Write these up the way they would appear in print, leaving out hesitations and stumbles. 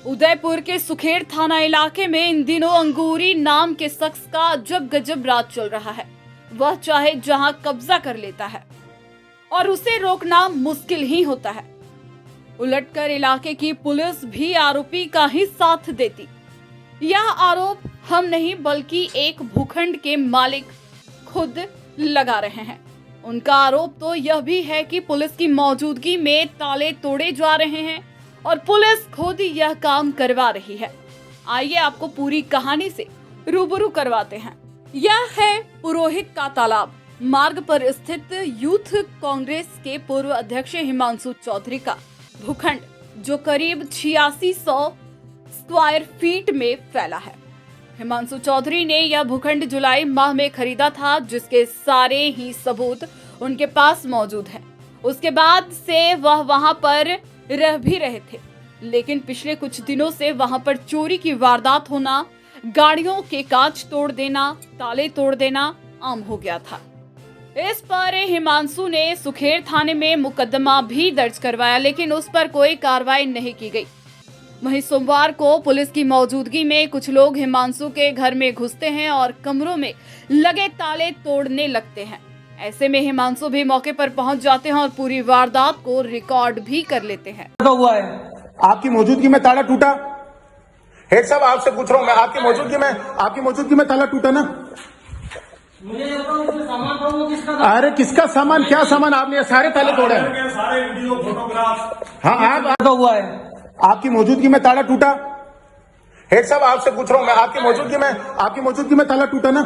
उदयपुर के सुखेड़ थाना इलाके में इन दिनों अंगूरी नाम के शख्स का अजब गजब राज चल रहा है। वह चाहे जहां कब्जा कर लेता है और उसे रोकना मुश्किल ही होता है। उलटकर इलाके की पुलिस भी आरोपी का ही साथ देती। यह आरोप हम नहीं बल्कि एक भूखंड के मालिक खुद लगा रहे हैं। उनका आरोप तो यह भी है कि पुलिस की मौजूदगी में ताले तोड़े जा रहे हैं और पुलिस खुद यह काम करवा रही है। आइए आपको पूरी कहानी से रूबरू करवाते हैं। यह है पुरोहित का तालाब मार्ग पर स्थित यूथ कांग्रेस के पूर्व अध्यक्ष हिमांशु चौधरी का भूखंड, जो करीब 8600 स्क्वायर फीट में फैला है। हिमांशु चौधरी ने यह भूखंड जुलाई माह में खरीदा था, जिसके सारे ही सबूत उनके पास मौजूद हैं। उसके बाद से वह वहां पर रह भी रहे थे, लेकिन पिछले कुछ दिनों से वहां पर चोरी की वारदात होना, गाड़ियों के कांच तोड़ देना, ताले तोड़ देना आम हो गया था। इस पर हिमांशु ने सुखेड़ थाने में मुकदमा भी दर्ज करवाया, लेकिन उस पर कोई कार्रवाई नहीं की गई। वहीं सोमवार को पुलिस की मौजूदगी में कुछ लोग हिमांशु के घर में घुसते हैं और कमरों में लगे ताले तोड़ने लगते हैं। ऐसे में हिमांशु भी मौके पर पहुंच जाते हैं और पूरी वारदात को रिकॉर्ड भी कर लेते हैं। हुआ है आपकी मौजूदगी में ताला टूटा। हेड साहब आपसे पूछ रहा हूँ मैं, आपकी मौजूदगी में ताला टूटा ना? मुझे सामान था वो किसका था? अरे किसका सामान, क्या सामान? आपने ये सारे ताले तोड़े हैं। सारे वीडियो फोटोग्राफ। हाँ आप हुआ है आपकी मौजूदगी में ताला टूटा। हेड साहब आपसे पूछ रहा हूँ मैं, आपकी मौजूदगी में ताला टूटा ना?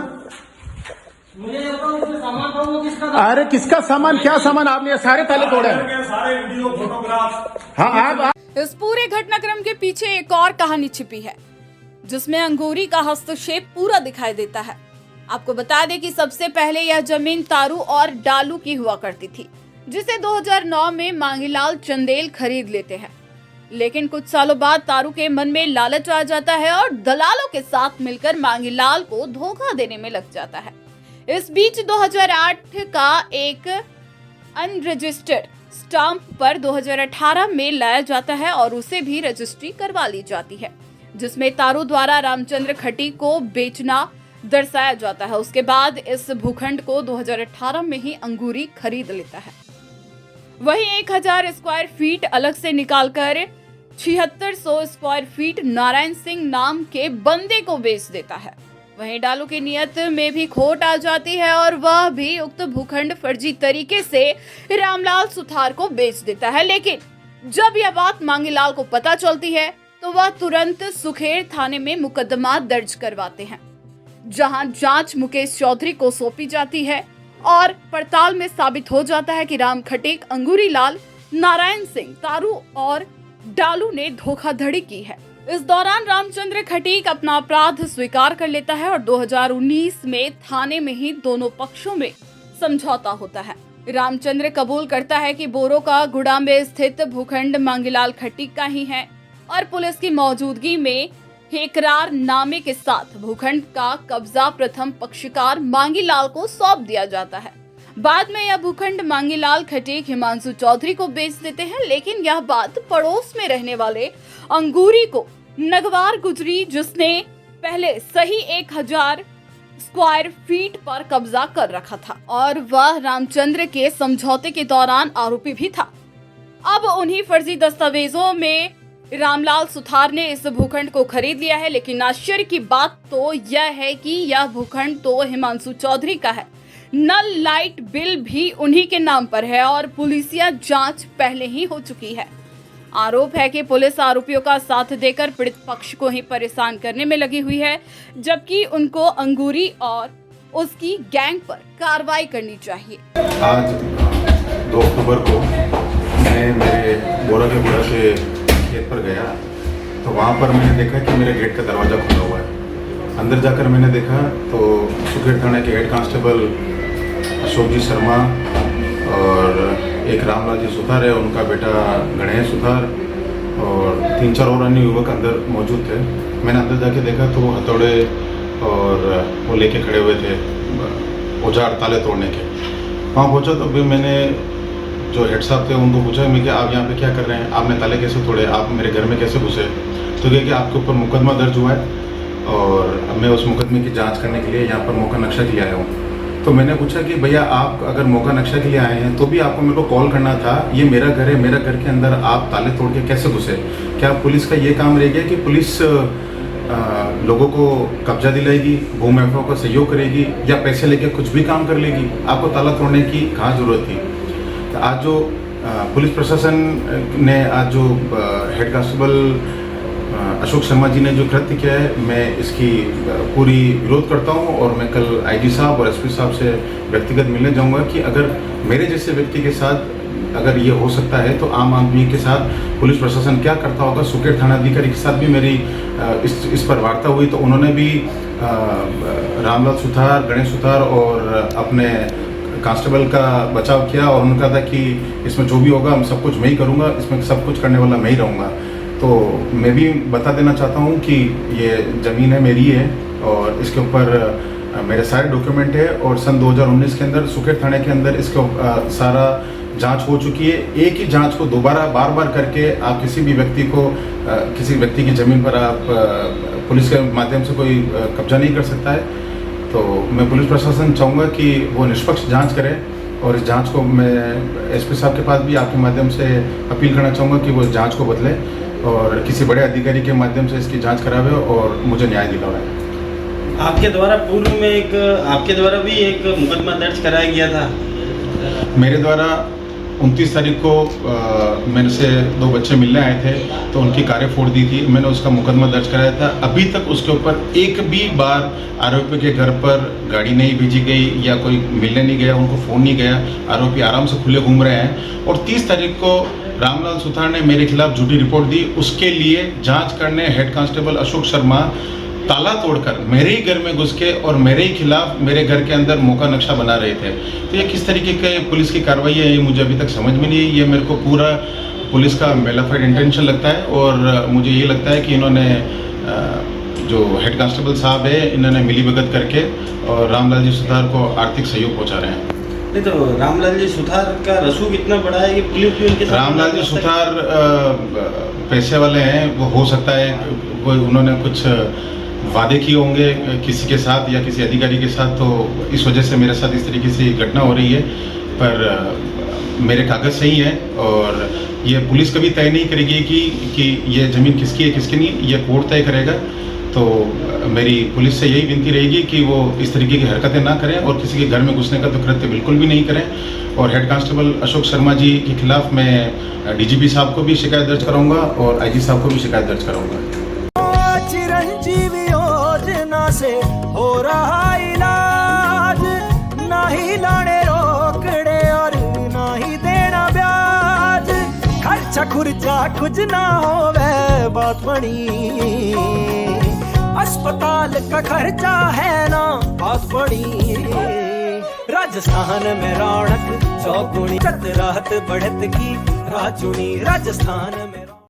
मुझे सामान था वो किसका था? अरे किसका सामान, क्या सामान? आपने ये सारे ताले तोड़े हैं। सारे वीडियो फोटोग्राफ। हाँ आप इस पूरे घटनाक्रम के पीछे एक और कहानी छिपी है, जिसमें अंगूरी का हस्तक्षेप पूरा दिखाई देता है। आपको बता दें कि सबसे पहले यह जमीन तारू और डालू की हुआ करती थी, जिसे 2009 में मांगीलाल चंदेल खरीद लेते हैं। लेकिन कुछ सालों बाद तारू के मन में लालच आ जाता है और दलालों के साथ मिलकर मांगीलाल को धोखा देने में लग जाता है। इस बीच 2008 का एक अनरजिस्टर्ड स्टाम्प पर 2018 में लाया जाता है और उसे भी रजिस्ट्री करवा ली जाती है, जिसमें तारू द्वारा रामचंद्र खटी को बेचना दर्शाया जाता है। उसके बाद इस भूखंड को 2018 में ही अंगूरी खरीद लेता है। वहीं 1000 स्क्वायर फीट अलग से निकालकर 7600 स्क्वायर फीट नारायण सिंह नाम के बंदे को बेच देता है। वहीं डालू की नियत में भी खोट आ जाती है और वह भी उक्त भूखंड फर्जी तरीके से रामलाल सुथार को बेच देता है। लेकिन जब यह बात मांगीलाल को पता चलती है तो वह तुरंत सुखेड़ थाने में मुकदमा दर्ज करवाते हैं, जहां जांच मुकेश चौधरी को सौंपी जाती है और पड़ताल में साबित हो जाता है कि राम खटीक, अंगूरी लाल, नारायण सिंह, तारू और डालू ने धोखाधड़ी की है। इस दौरान रामचंद्र खटीक अपना अपराध स्वीकार कर लेता है और 2019 में थाने में ही दोनों पक्षों में समझौता होता है। रामचंद्र कबूल करता है कि बोरो का गुड़ा में स्थित भूखंड मांगीलाल खटीक का ही है और पुलिस की मौजूदगी में इकरार नामे के साथ भूखंड का कब्जा प्रथम पक्षकार मांगीलाल को सौंप दिया जाता है। बाद में यह भूखंड मांगीलाल खटीक हिमांशु चौधरी को बेच देते हैं, लेकिन यह बात पड़ोस में रहने वाले अंगूरी को नगवार गुजरी, जिसने पहले सही 1000 स्क्वायर फीट पर कब्जा कर रखा था और वह रामचंद्र के समझौते के दौरान आरोपी भी था। अब उन्हीं फर्जी दस्तावेजों में रामलाल सुथार ने इस भूखंड को खरीद लिया है। लेकिन आश्चर्य की बात तो यह है कि यह भूखंड तो हिमांशु चौधरी का है। नल लाइट बिल भी उन्हीं के नाम पर है और पुलिसिया जांच पहले ही हो चुकी है। आरोप है कि पुलिस आरोपियों का साथ देकर पीड़ित पक्ष को ही परेशान करने में लगी हुई है, जबकि उनको अंगूरी और उसकी गैंग पर कार्रवाई करनी चाहिए। आज 2 अक्टूबर को मैं मेरे बोरा के गुड़ा के खेत पर गया तो वहाँ पर मैंने देखा कि मेरे गेट का दरवाज़ा खुला हुआ है। अंदर जाकर मैंने देखा तो सुखेड़ थाने के हेड कांस्टेबल अशोक जी शर्मा और एक रामलाल जी सुथार है, उनका बेटा गणेश सुथार और 3-4 और अन्य युवक अंदर मौजूद थे। मैंने अंदर जाके देखा तो वो हथौड़े और वो लेके खड़े हुए थे औजार ताले तोड़ने के। वहाँ पहुँचा तो भी मैंने जो हेड साहब थे उनको पूछा मैं कि आप यहाँ पे क्या कर रहे हैं, आपने ताले कैसे तोड़े, आप मेरे घर में कैसे घुसे? तो ये कि आपके ऊपर मुकदमा दर्ज हुआ है और मैं उस मुकदमे की जांच करने के लिए यहाँ पर मौका नक्शा के लिए आया हूँ। तो मैंने पूछा कि भैया आप अगर मौका नक्शा के लिए आए हैं तो भी आपको मेरे को कॉल करना था, ये मेरा घर है, मेरा घर के अंदर आप ताले तोड़ के कैसे घुसे? क्या पुलिस का ये काम रह गया कि पुलिस लोगों को कब्जा दिलाएगी, भूमि अफवाह को सहयोग करेगी या पैसे लेके कुछ भी काम कर लेगी? आपको ताला तोड़ने की कहाँ ज़रूरत थी? तो आज जो पुलिस प्रशासन ने आज जो हेड कांस्टेबल अशोक शर्मा जी ने जो कृत्य किया है, मैं इसकी पूरी विरोध करता हूं और मैं कल आईजी साहब और एसपी साहब से व्यक्तिगत मिलने जाऊंगा कि अगर मेरे जैसे व्यक्ति के साथ अगर ये हो सकता है तो आम आदमी के साथ पुलिस प्रशासन क्या करता होगा। सुकेट थाना अधिकारी के साथ भी मेरी इस पर वार्ता हुई तो उन्होंने भी रामलाल सुथार, गणेश सुथार और अपने कांस्टेबल का बचाव किया और उन्होंने कहा था कि इसमें जो भी होगा सब कुछ मैं ही करूँगा, इसमें सब कुछ करने वाला मैं ही रहूँगा। तो मैं भी बता देना चाहता हूँ कि ये ज़मीन है मेरी है और इसके ऊपर मेरे सारे डॉक्यूमेंट है और सन 2019 के अंदर सुकेट थाने के अंदर इसका सारा जांच हो चुकी है। एक ही जांच को दोबारा बार बार करके आप किसी भी व्यक्ति को किसी व्यक्ति की ज़मीन पर आप पुलिस के माध्यम से कोई कब्जा नहीं कर सकता है। तो मैं पुलिस प्रशासन चाहूँगा कि वो निष्पक्ष जाँच करे और इस जांच को मैं एसपी साहब के पास भी आपके माध्यम से अपील करना चाहूँगा कि वो इस जांच को बदले और किसी बड़े अधिकारी के माध्यम से इसकी जांच करावे और मुझे न्याय दिलावे। आपके द्वारा पूर्व में आपके द्वारा भी एक मुकदमा दर्ज कराया गया था। मेरे द्वारा 29 तारीख को मेरे से 2 बच्चे मिलने आए थे तो उनकी कारें फोड़ दी थी, मैंने उसका मुकदमा दर्ज कराया था। अभी तक उसके ऊपर एक भी बार आरोपी के घर पर गाड़ी नहीं भेजी गई या कोई मिलने नहीं गया, उनको फ़ोन नहीं गया। आरोपी आराम से खुले घूम रहे हैं और 30 तारीख को रामलाल सुथार ने मेरे खिलाफ झूठी रिपोर्ट दी। उसके लिए जांच करने हेड कांस्टेबल अशोक शर्मा ताला तोड़कर मेरे ही घर में घुस के और मेरे ही खिलाफ मेरे घर के अंदर मौका नक्शा बना रहे थे। तो ये किस तरीके के पुलिस की कार्रवाई है ये मुझे अभी तक समझ में नहीं है। ये मेरे को पूरा पुलिस का मेलाफाइड इंटेंशन लगता है और मुझे ये लगता है कि इन्होंने जो हेड कांस्टेबल साहब है इन्होंने मिलीभगत करके और रामलाल जी सुथार को आर्थिक सहयोग पहुँचा रहे हैं। नहीं तो रामलाल जी सुथार का रसूख इतना बड़ा है कि पुलिस भी उनके साथ रामलाल जी सुथार पैसे वाले हैं, वो हो सकता है कोई उन्होंने कुछ वादे किए होंगे किसी के साथ या किसी अधिकारी के साथ, तो इस वजह से मेरे साथ इस तरीके से घटना हो रही है। पर मेरे कागज़ सही हैं और ये पुलिस कभी तय नहीं करेगी कि ये ज़मीन किसकी है किसकी नहीं, ये कोर्ट तय करेगा। तो मेरी पुलिस से यही विनती रहेगी कि वो इस तरीके की हरकतें ना करें और किसी के घर में घुसने का तो कृत्य बिल्कुल भी नहीं करें। और हेड कांस्टेबल अशोक शर्मा जी के खिलाफ मैं डीजीपी साहब को भी शिकायत दर्ज कराऊंगा और आईजी साहब को भी शिकायत दर्ज कराऊंगा। चिरंजीवी योजना से हो रहा इलाज, ना ही लाने रोकड़े और ना ही देना ब्याज, खर्चा खुर्चा कुछ ना हो वह बात बड़ी, अस्पताल का खर्चा है ना बात बड़ी। राजस्थान में रौनक चौगुनी, राहत बढ़त की राजूनी, राजस्थान